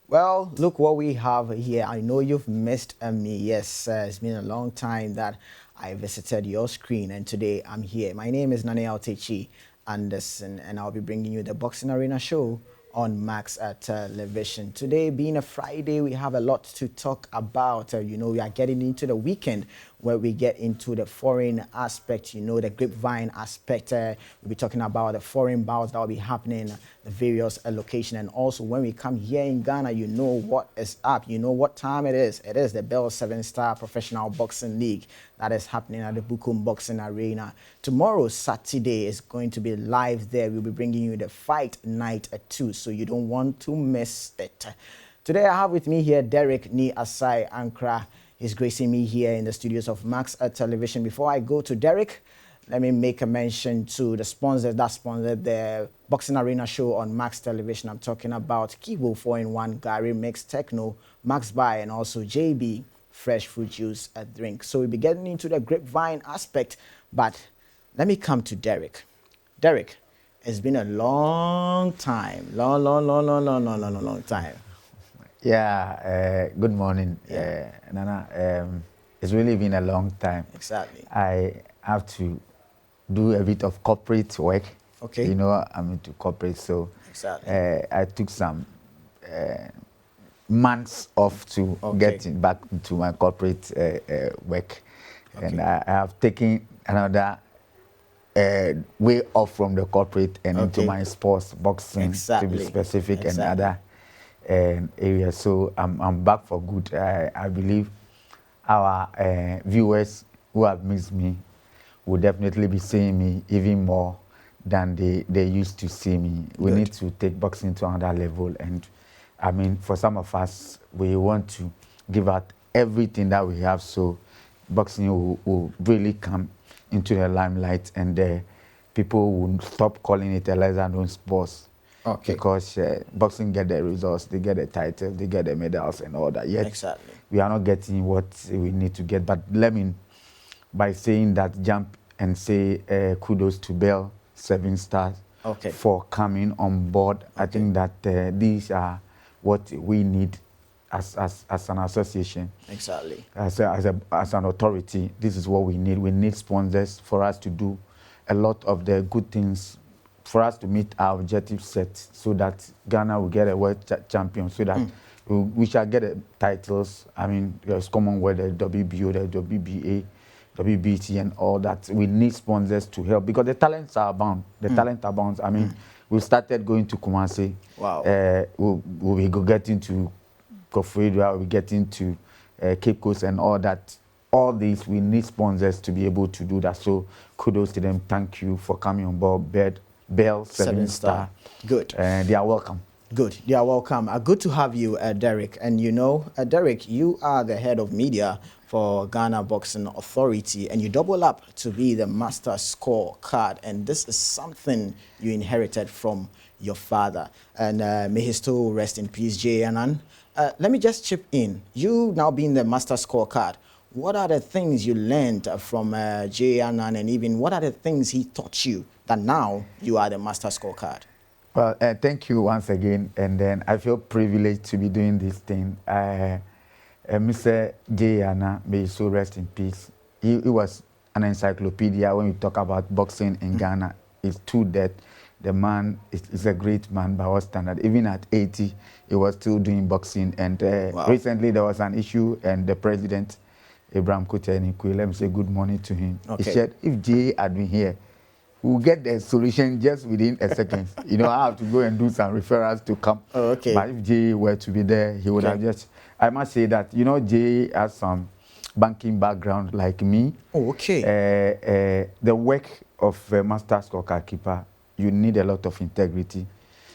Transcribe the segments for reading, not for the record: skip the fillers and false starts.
Well, look what we have here. I know you've missed me. Yes, it's been a long time that I visited your screen, and today I'm here. My name is Yaw Takyi Anderson, and I'll be bringing you the Boxing Arena show on Max Television. Today, being a Friday, we have a lot to talk about. We are getting into the weekend where we get into the foreign aspect, the grapevine aspect. We'll be talking about the foreign bouts that will be happening, the various locations. And also when we come here in Ghana, you know what is up. You know what time it is. It is the Bell 7-Star Professional Boxing League that is happening at the Bukum Boxing Arena. Tomorrow, Saturday, is going to be live there. We'll be bringing you the fight night at 2, so you don't want to miss it. Today, I have with me here Derek Ni Asai Ankra. He's gracing me here in the studios of Max Television. Before I go to Derek, let me make a mention to the sponsors that sponsored the Boxing Arena show on Max Television. I'm talking about Kibo 4-in-1, Gary Mix Techno, Max Buy, and also JB Fresh Fruit Juice Drink. So we'll be getting into the grapevine aspect, but let me come to Derek. Derek, it's been a long time, long time. Yeah, good morning, Yeah. Nana. It's really been a long time. Exactly. I have to do a bit of corporate work. Okay. You know, I'm into corporate, so Exactly. I took some months off to Okay. get back into my corporate work. Okay. And I have taken another way off from the corporate and into Okay. my sports, boxing, to be Exactly. specific, and Exactly. other areas. So I'm back for good. I believe our viewers who have missed me will definitely be seeing me even more than they used to see me. We Good. need to take boxing to another level. And I mean, for some of us, we want to give out everything that we have, so boxing will really come into the limelight, and people will stop calling it a lesser known sport. Okay. Because boxing get the results, they get the titles, they get the medals and all that. Yet Exactly. we are not getting what we need to get. But let me, by saying that, jump and say kudos to Bell 7 Stars Okay. for coming on board. Okay. I think that these are what we need as an association. Exactly. As an authority, this is what we need. We need sponsors for us to do a lot of the good things, for us to meet our objective set, so that Ghana will get a world champion, so that we shall get titles. I mean, there's Commonwealth, the WBO, the WBA, WBT, and all that. We need sponsors to help, because the talents are abound. The talent abounds. I mean, we started going to Kumasi. Wow. We'll be getting to Kofredua, we'll be getting to Cape Coast and all that. All these, we need sponsors to be able to do that. So kudos to them. Thank you for coming on board. Bell 7 Star. Good. They are welcome. Good. You are welcome. Good to have you, Derek. And Derek, you are the head of media for Ghana Boxing Authority, and you double up to be the master scorecard. And this is something you inherited from your father. And may his soul rest in peace, J. Anan. Let me just chip in. You now being the master scorecard, what are the things you learned from J. Anan, and even what are the things he taught you that now you are the master scorecard? Well, thank you once again, and then I feel privileged to be doing this thing. Mr. J. Anna, may his soul rest in peace. He was an encyclopedia when we talk about boxing in Ghana. It's true that the man is a great man by our standard. Even at 80, he was still doing boxing. And Wow. Recently there was an issue, and the president, Abraham Kutenikwe, let me say good morning to him. Okay. He said, if J had been here, we'll get the solution just within a second. I have to go and do some referrals to come. Oh, okay. But if Jay were to be there, he would have just... I must say that, Jay has some banking background like me. Oh, okay. The work of a master scorecard keeper, you need a lot of integrity.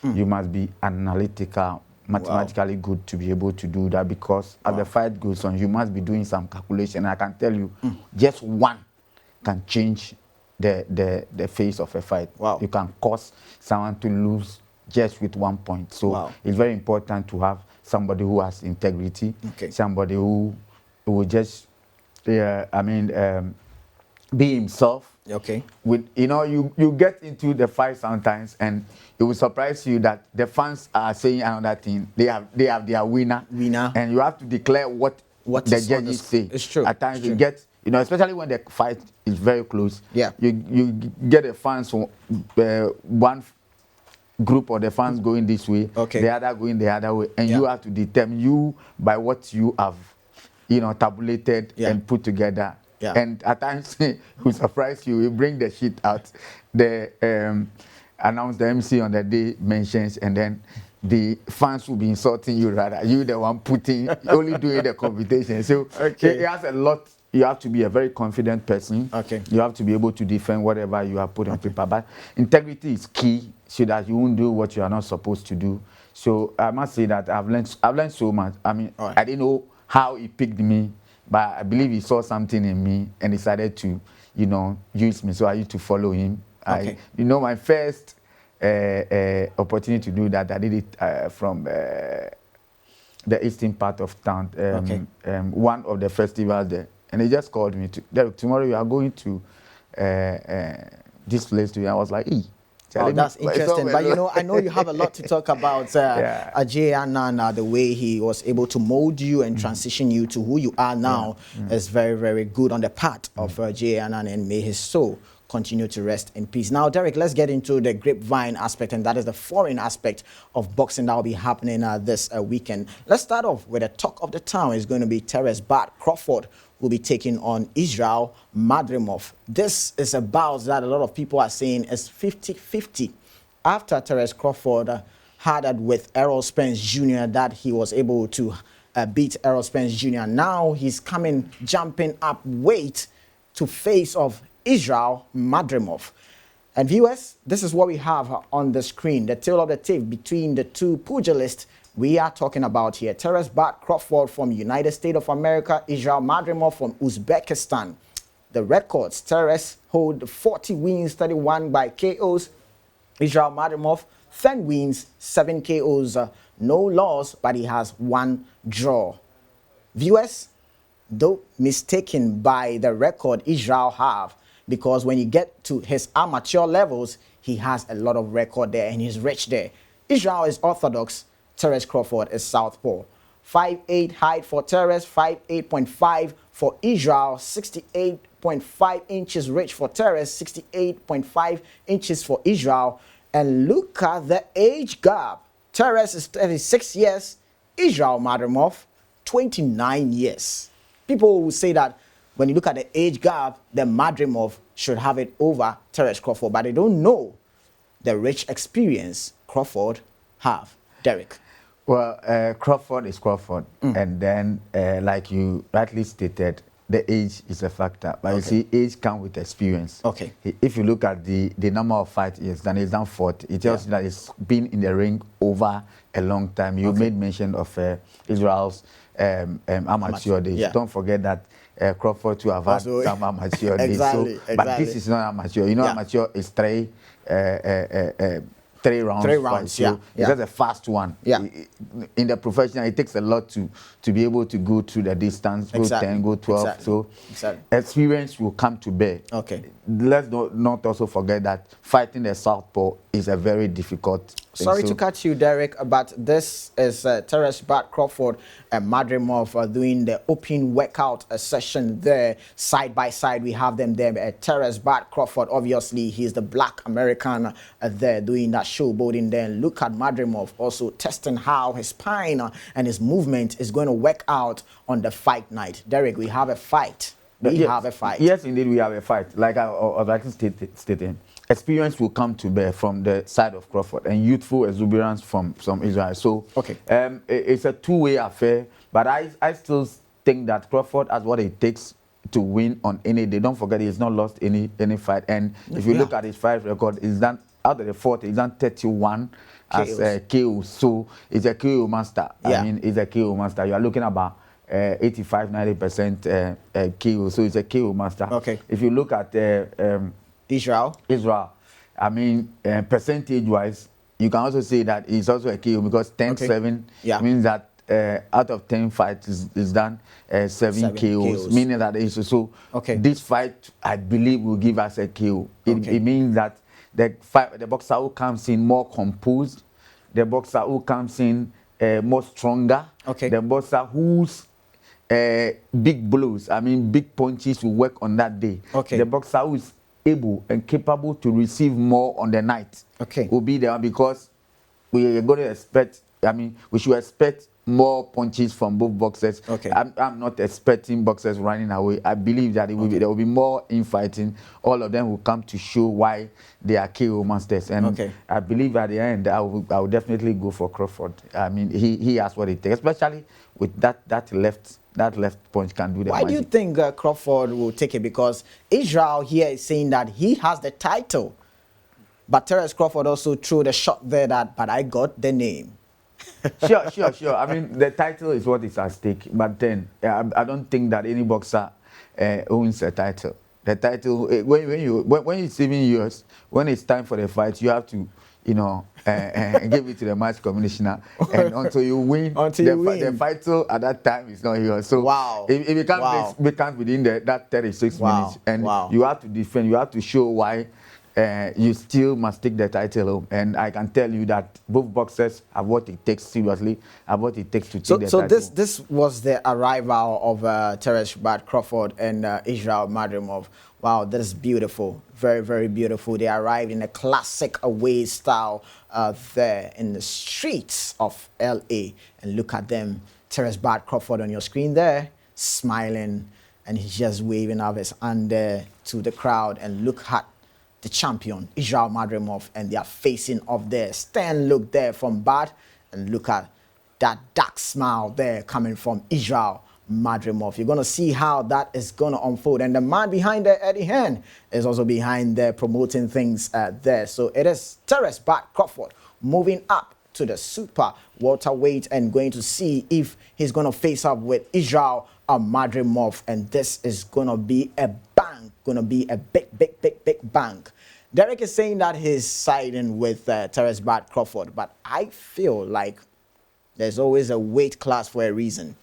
You must be analytical, mathematically good to be able to do that, because as the fight goes on, you must be doing some calculation. I can tell you, just one can change the face of a fight. Wow. You can cause someone to lose just with 1 point. So it's very important to have somebody who has integrity, somebody who will just, be himself, Okay. With you get into the fight sometimes, and it will surprise you that the fans are saying another thing. They have their winner, and you have to declare what What the is on the judges say. It's true. At times It's you true. get, especially when the fight is very close. Yeah. You get the fans from one group, or the fans going this way, Okay. the other going the other way, and Yeah. you have to determine you by what you have, tabulated Yeah. and put together. Yeah. And at times, it will surprise you. You bring the shit out. The announce the MC on the day mentions, and then the fans will be insulting you rather. You the one putting only doing the computation. So Okay. it has a lot. You have to be a very confident person. Okay. You have to be able to defend whatever you have put on paper. But integrity is key, so that you won't do what you are not supposed to do. So I must say that I've learned so much. I mean, All right. I didn't know how he picked me, but I believe he saw something in me and decided to, use me. So I used to follow him. Okay. My first opportunity to do that, I did it from the eastern part of town. Okay. One of the festivals there, and they just called me to, Derek, tomorrow you are going to this place to. I was like, Oh, that's interesting. But I know you have a lot to talk about Yeah. Ajay Annan, the way he was able to mold you and transition you to who you are now is very, very good on the part of Ajay Annan, and may his soul continue to rest in peace. Now, Derek, let's get into the grapevine aspect, and that is the foreign aspect of boxing that will be happening this weekend. Let's start off with the talk of the town. Is going to be Terence Bud Crawford will be taking on Israel Madrimov. This is a bout that a lot of people are saying is 50-50. After Terence Crawford had it with Errol Spence Jr., that he was able to beat Errol Spence Jr. Now he's jumping up weight to face of Israel Madrimov. And viewers, this is what we have on the screen, the tail of the tape between the two pugilists we are talking about here. Terence Bud Crawford from United States of America, Israel Madrimov from Uzbekistan. The records, Terence hold 40 wins, 31 by KOs. Israel Madrimov, 10 wins, 7 KOs, no loss, but he has 1 draw. Viewers, don't mistaken by the record Israel have, because when you get to his amateur levels, he has a lot of record there and he's rich there. Israel is orthodox, Terence Crawford is southpaw. 5'8" height for Terence, 5'8.5" for Israel, 68.5 inches reach for Terence, 68.5 inches for Israel. And look at the age gap. Terence is 36 years, Israel Madrimov 29 years. People will say that when you look at the age gap, the Madrimov should have it over Terence Crawford, but they don't know the rich experience Crawford have. Derek. Well, Crawford is Crawford, and then, like you rightly stated, the age is a factor. But you see, age comes with experience. Okay. If you look at the number of fights he's done, he's done 40. It tells you that he's been in the ring over a long time. You made mention of Israel's amateur days. Yeah. Don't forget that Crawford too have had some amateur days. Exactly. But this is not amateur. Amateur is three rounds. Three rounds, So it's just a fast one. Yeah. In the professional, it takes a lot to be able to go through the distance, go 10, go 12. So experience will come to bear. Okay. Let's not also forget that fighting a southpaw is a very difficult thing. Sorry to cut you, Derek, but this is Terence Bud Crawford and Madrimov doing the open workout session there. Side by side, we have them there. Terence Bud Crawford, obviously, he's the black American there doing that showboating there. And look at Madrimov also testing how his spine and his movement is going to work out on the fight night. Derek, we have a fight. We have a fight. Yes, indeed, we have a fight. Like I was stating, experience will come to bear from the side of Crawford and youthful exuberance from Israel. So it's a two-way affair, but I still think that Crawford has what it takes to win on any day. Don't forget, he's not lost any fight. And if you look at his fight record, he's done out of the 40, he's done 31 as KO. So he's a KO master. I mean, he's a KO master. You are looking about 85-90% KO. So it's a KO master. Okay. If you look at Israel, I mean, percentage-wise, you can also say that he's also a KO because 10-7 means that out of 10 fights is done 7 7 KOs, KOs. meaning that is so. Okay. This fight, I believe, will give us a KO. Okay. It means that the boxer who comes in more composed, the boxer who comes in more stronger, Okay. the boxer whose big blows, I mean big punches will work on that day. Okay. The boxer who is able and capable to receive more on the night Okay. will be there, because we are going to expect, I mean, we should expect more punches from both boxers. Okay. I'm not expecting boxers running away. I believe that there will be more infighting. All of them will come to show why they are KO masters. And Okay. I believe at the end, I will definitely go for Crawford. I mean, he has what it takes, especially with that left punch can do the Why do you magic. think Crawford will take it? Because Israel here is saying that he has the title. But Terence Crawford also threw the shot there that, but I got the name. Sure. I mean, the title is what is at stake. But then, I don't think that any boxer owns a title. The title, when it's even yours, when it's time for the fight, you have to, give it to the match commissioner, and until you win, Until you win. the title at that time is not yours. So Wow. if you can't Wow. vacant within that 36 Wow. minutes, and Wow. you have to defend, you have to show why. You still must take the title home, and I can tell you that both boxers have what it takes, seriously, have what it takes to take the title. So this was the arrival of Terence Crawford and Israel Madrimov. Wow, that is beautiful, very, very beautiful. They arrived in a classic away style there in the streets of LA, and look at them, Terence Crawford on your screen there, smiling, and he's just waving up his hand there to the crowd, and look at the champion, Israel Madrimov, and they are facing off there. Stern look there from Bad, and look at that dark smile there coming from Israel Madrimov. You're going to see how that is going to unfold. And the man behind there, Eddie Hearn, is also behind there promoting things there. So it is Terence Crawford moving up to the super welterweight and going to see if he's going to face up with Israel Madrimov. And this is going to be a bang, going to be a big bang. Derek is saying that he's siding with Terence Crawford, but I feel like there's always a weight class for a reason.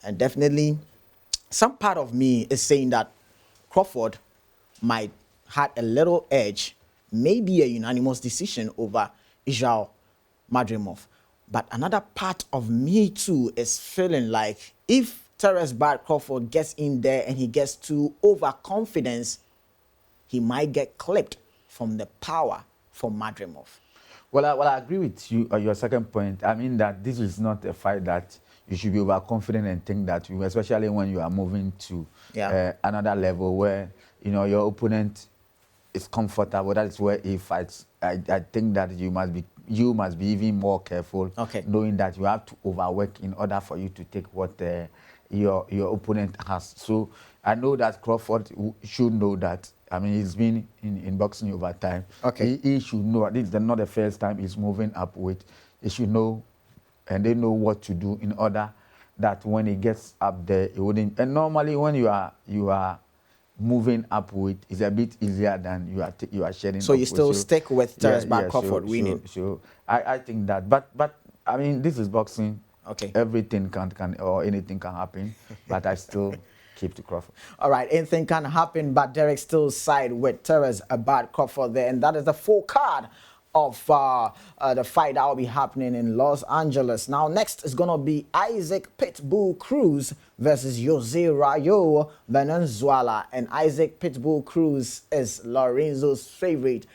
And definitely, some part of me is saying that Crawford might have a little edge, maybe a unanimous decision over Israel Madrimov. But another part of me too is feeling like if Terence Crawford gets in there and he gets too overconfident, he might get clipped from the power from Madrimov. Well, I agree with you on your second point. I mean that this is not a fight that you should be overconfident and think that you, especially when you are moving to another level where your opponent is comfortable. That is where he fights. I think that you must be even more careful, knowing that you have to overwork in order for you to take what your opponent has. So I know that Crawford should know that. I mean, he's been in boxing over time. He should know. This is not the first time he's moving up weight. He should know, and they know what to do in order that when he gets up there, he wouldn't. And normally, when you are moving up weight, it's a bit easier than you are shedding. So you still stick with Terence Crawford winning. So I think that, but I mean, this is boxing. Everything can or anything can happen, but I still keep to Crawford. All right, anything can happen, but Derek still side with Terence Crawford there, and that is the full card of the fight that will be happening in Los Angeles. Now, next is going to be Isaac Pitbull Cruz versus Jose Rayo Venezuela, and Isaac Pitbull Cruz is Lorenzo's favorite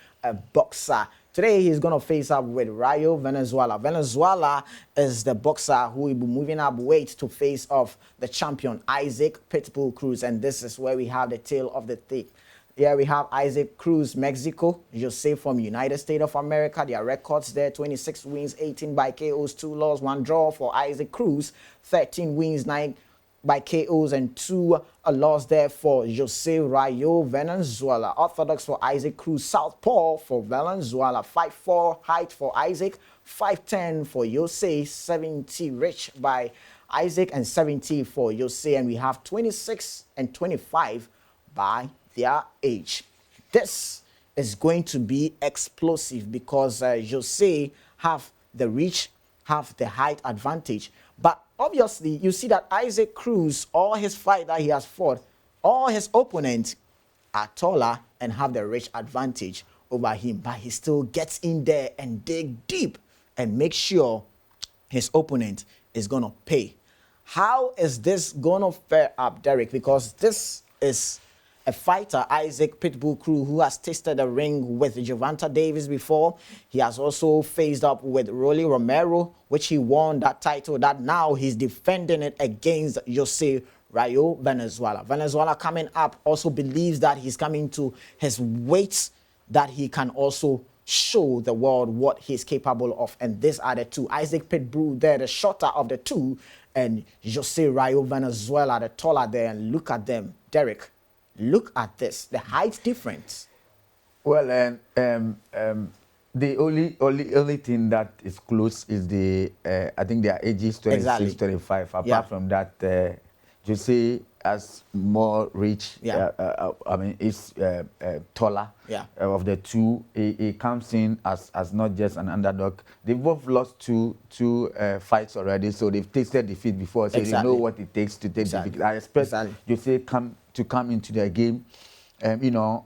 boxer. Today, he's going to face up with Rayo Venezuela. Venezuela is the boxer who will be moving up weight to face off the champion, Isaac Pitbull Cruz. And this is where we have the tail of the tape. Here we have Isaac Cruz, Mexico. Jose from United States of America. Their records there, 26 wins, 18 by KOs, 2 losses, 1 draw for Isaac Cruz. 13 wins, 9 by KOs and 2 loss there for Jose Rayo Venezuela. Orthodox for Isaac Cruz. Southpaw for Venezuela. 5'4" height for Isaac. 5'10" for Jose. 70 rich by Isaac and 70 for Jose. And we have 26 and 25 by their age. This is going to be explosive because Jose have the reach, have the height advantage, But obviously, you see that Isaac Cruz, all his fight that he has fought, all his opponents are taller and have the reach advantage over him. But he still gets in there and dig deep and make sure his opponent is going to pay. How is this going to fare up, Derek? Because this is a fighter, Isaac Pitbull Crew, who has tasted the ring with Gervonta Davis before. He has also faced up with Rolly Romero, which he won that title, that now he's defending it against Jose Rayo Venezuela. Venezuela coming up also believes that he's coming to his weight, that he can also show the world what he's capable of. And these are the two. Isaac Pitbull there, the shorter of the two, and Jose Rayo Venezuela, the taller there. And look at them, Derek. Look at this, the height difference. Well, the only thing that is close is the I think their ages 26, Exactly. 25. Apart Yeah. from that, Jose has more reach. Yeah. I mean, is taller. Yeah. Of the two, he comes in as not just an underdog. They both lost two fights already, so they've tasted defeat before, so they know what it takes to take defeat. I expect Jose to come into the game, you know,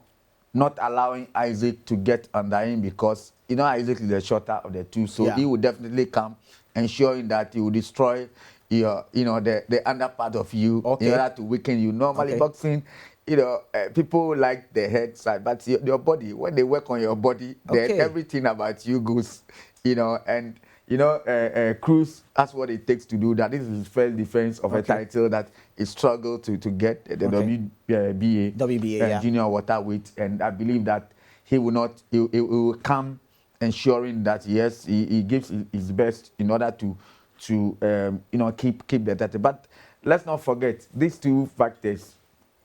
not allowing Isaac to get under him, because you know Isaac is the shorter of the two, so he will definitely come, ensuring that he will destroy your, you know, the under part of you in order to weaken you. Normally boxing, you know, people like the head side, but your body, when they work on your body, then everything about you goes, you know. And you know, Cruz, that's what it takes to do that. This is his first defense of a title that he struggled to get, the WBA junior welterweight, and I believe that he will come ensuring that yes, he gives his best in order to you know, keep the title. But let's not forget these two factors.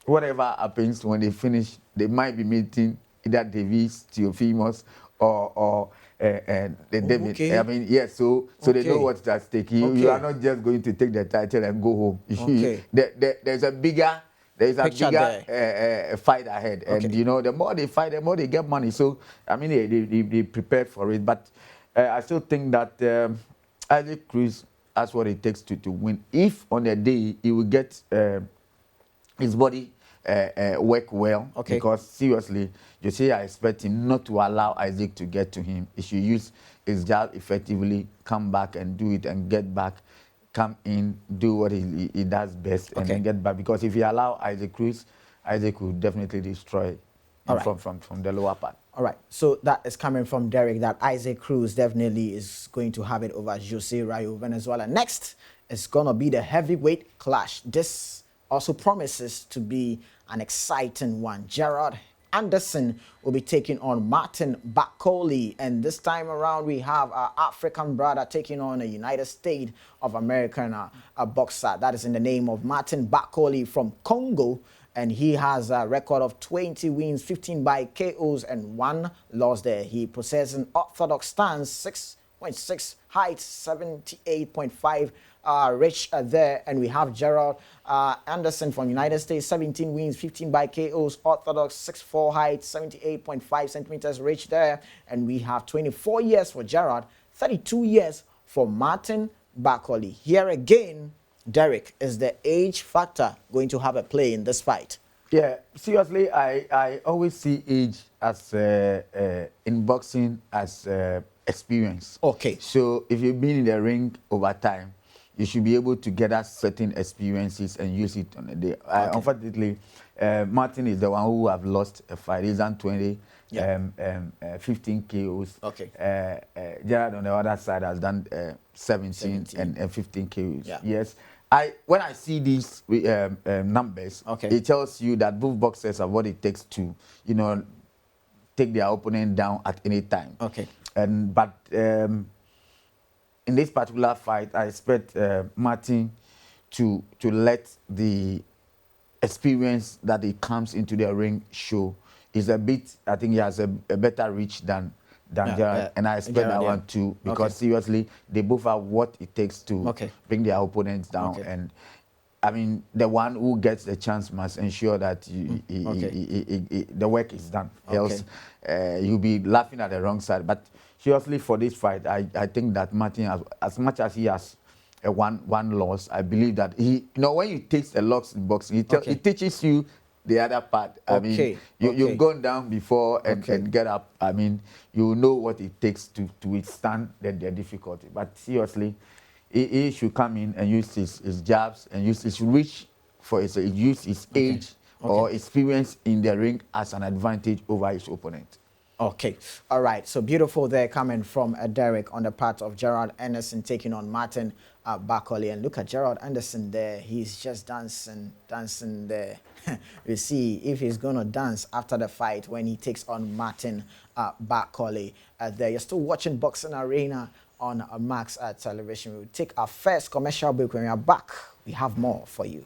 Whatever happens when they finish, they might be meeting either Davis, Teofimos, or the David. I mean, yes. So they know what's at stake. You are not just going to take the title and go home. There's a bigger fight ahead, and you know, the more they fight, the more they get money. So I mean, they prepared for it. But I still think that Isaac Cruz has what it takes to win. If on the day he will get his body work well, because seriously, you see, I expect him not to allow Isaac to get to him. He should use his jab effectively, come back and do it, and get back, come in, do what he does best, and then get back. Because if you allow Isaac Cruz, Isaac will definitely destroy from the lower part. All right, so that is coming from Derek, that Isaac Cruz definitely is going to have it over Jose Rayo Venezuela. Next is going to be the heavyweight clash. This also promises to be an exciting one. Yaw Anderson will be taking on Martin Bakole, and this time around we have our African brother taking on a United States of American boxer. That is in the name of Martin Bakole from Congo, and he has a record of 20 wins, 15 by KOs, and 1 loss there. He possesses an orthodox stance, 6.6 height, 78.5 reach there. And we have Yaw Anderson from United States, 17 wins, 15 by KOs, orthodox, 6'4 height, 78.5 centimeters reach there. And we have 24 years for Yaw, 32 years for Martin Bakole. Here again, Derek, is the age factor going to have a play in this fight? Yeah, seriously, I always see age as in boxing as experience. So if you've been in the ring over time, you should be able to gather certain experiences and use it on a day. Unfortunately, Martin is the one who have lost a fight. He's done 20, 15 KOs. Gerard on the other side has done 17 and 15 KOs. Yes. When I see these numbers, it tells you that both boxers have what it takes to, you know, take their opponent down at any time. But in this particular fight, I expect Martin to let the experience that he comes into the ring show. Is a bit, I think he has a better reach than Gerard, and I expect that one too, because seriously, they both have what it takes to bring their opponents down. And I mean, the one who gets the chance must ensure that the work is done. Else, you'll be laughing at the wrong side. But seriously, for this fight, I think that Martin, as much as he has a one loss. I believe that when you take a loss in boxing, Okay. it teaches you the other part. I mean, Okay. you've gone down before Okay. and get up. I mean, you know what it takes to withstand the difficulty. But seriously, he should come in and use his jabs and use his reach for use his Okay. age Okay. or experience in the ring as an advantage over his opponent. Okay, all right. So beautiful there coming from Derek on the part of Gerald Anderson taking on Martin Bakole. And look at Gerald Anderson there. He's just dancing there. You see if he's going to dance after the fight when he takes on Martin Bakole there. You're still watching Boxing Arena on Max Television. We'll take our first commercial break. When we are back, we have more for you.